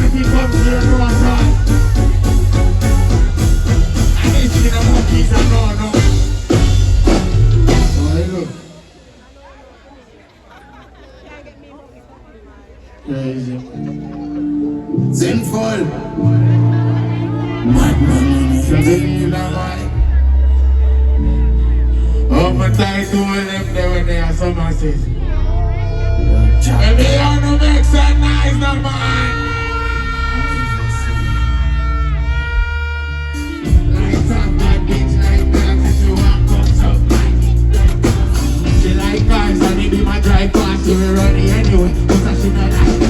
security comes here, no one run. I ain't seen the monkeys and no. Oh, look. Crazy. Sinful. Madman. Something like oh, my tie to all them there when they are Summa Sizzle. And they are no make some nice, no man. Lights up that bitch like that, if you want comes up like she like cars and it be my drive past, she will run it anyway, but she not like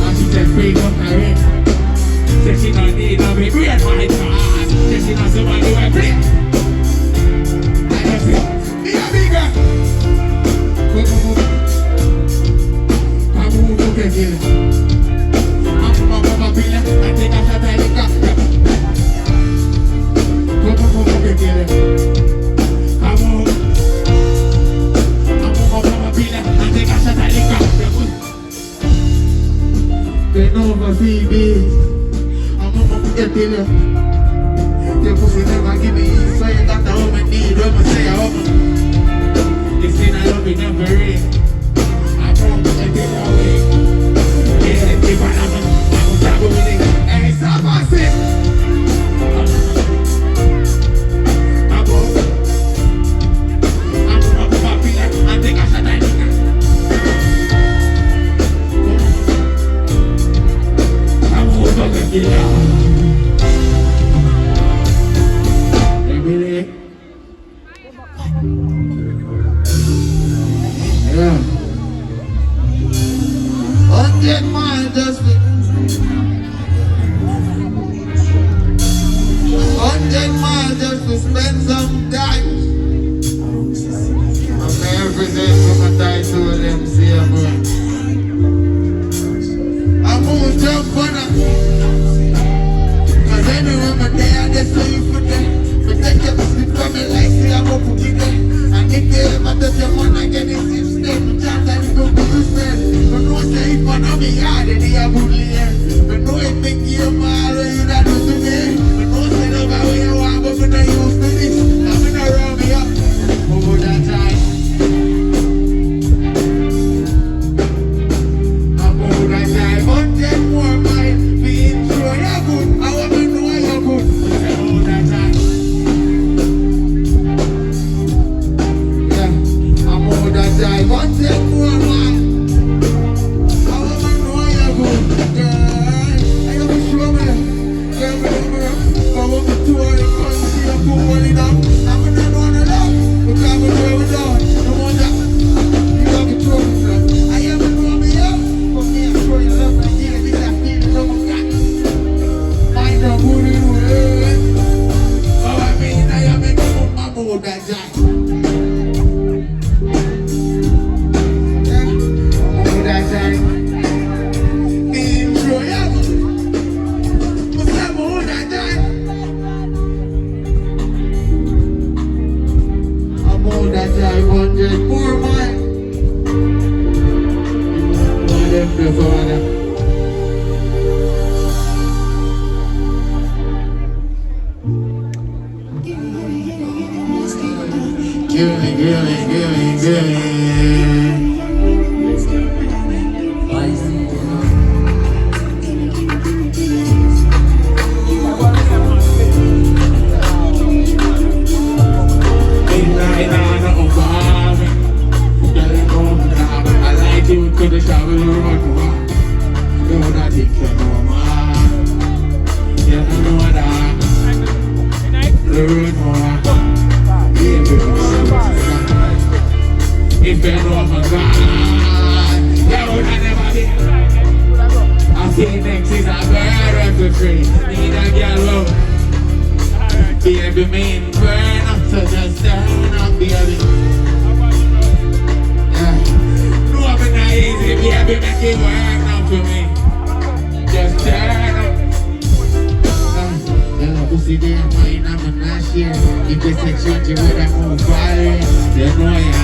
and she said free up her in. Said she don't need no big brain for it, said she not somebody who will play. And that's it, be a big girl. Kill it. I'm a pillar and take a shot at the cock. Go kill it. I'm a pillar and take a shot at the cock. Bend over, baby. I'm a kill it. Your pussy never give me ease, so you got the home and need when I say I home. This ain't a love it never rain. I'm going to take it away. If I'm travel with it, and it's not my sin. I'm my pillar and take a shot at it. I'm going to get it out. Yeah. 100 miles just to 100 miles just to spend some time. I'm everything from a title to them say, bro. I'm gonna jump on it. Cause anyway, my day I just say you for them. But take your sleep from me like say I'm gonna put it there. And if they ever touch your man again, it's if step. Chance and go to the spell. But no say it man on me yard and they are bully here. But no it make you mad when you not do to me. But no say no about where you want, but when I used to this, I'm in a round me up. Over that time. I'm over that time. 100 more miles. Being sure you're good. I want to know you're good. I'm over that time. Yeah, I'm over that time. 100 more miles. Give me. I like you to the travel run. Don't I think you know man? You know that. The road more. If you know my God, you would have never been. I see next is a bird of the tree. Need a girl love. Baby mean burn up, so just turn up, baby. No, I'm not easy, baby, make it work now for me. Just turn up. Pussy there, mine, I'm not sure. If the section you would have moved forward, you know ya.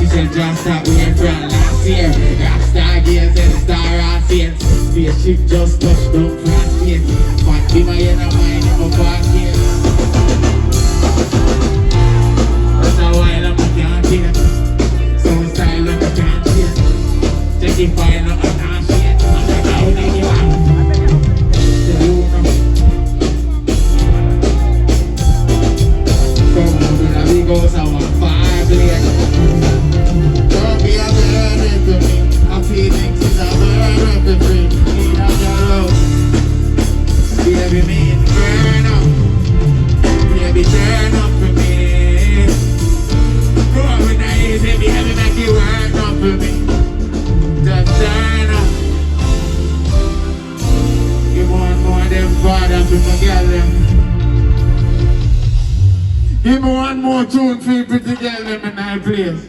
She said just stop waiting from last year. Rockstar games and star on scenes. spaceship just touched down from space. Fat be my inner mind in my pocket. That's a while I can't get. Some style I can't shit. Check it fine up and can't shit. I'm like how they give up. Come on, when I big house I want 5 blades. Don't be a burden to me. My feelings is a burden to me. Need a girl. Baby, me burn up. Baby, turn up for me. Go on with the easy, baby, make it work up for me. Just turn up. Give one more them father for my girl them. Give me one more tune for you pretty girl them in my place.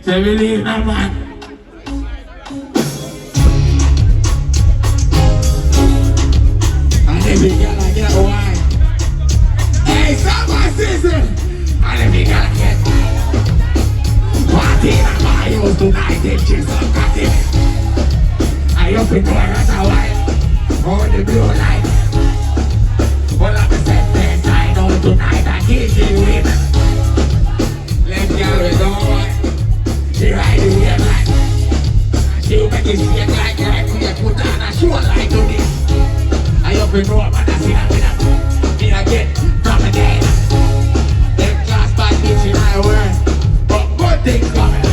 Say we leave now, man. And every girl I get wine. Hey, Summa Sizzle. And every girl I get wine. Party in my house tonight, if she's so cutting. I open door at a while. Oh, the blue light. Well, I'm a set best I know tonight I give you women. Let's go with on. She ride the wave like. She make it shake like right. We put on a show like to this. I open door and I see that with me again from again. Them class bad bitch in my world. But good things coming.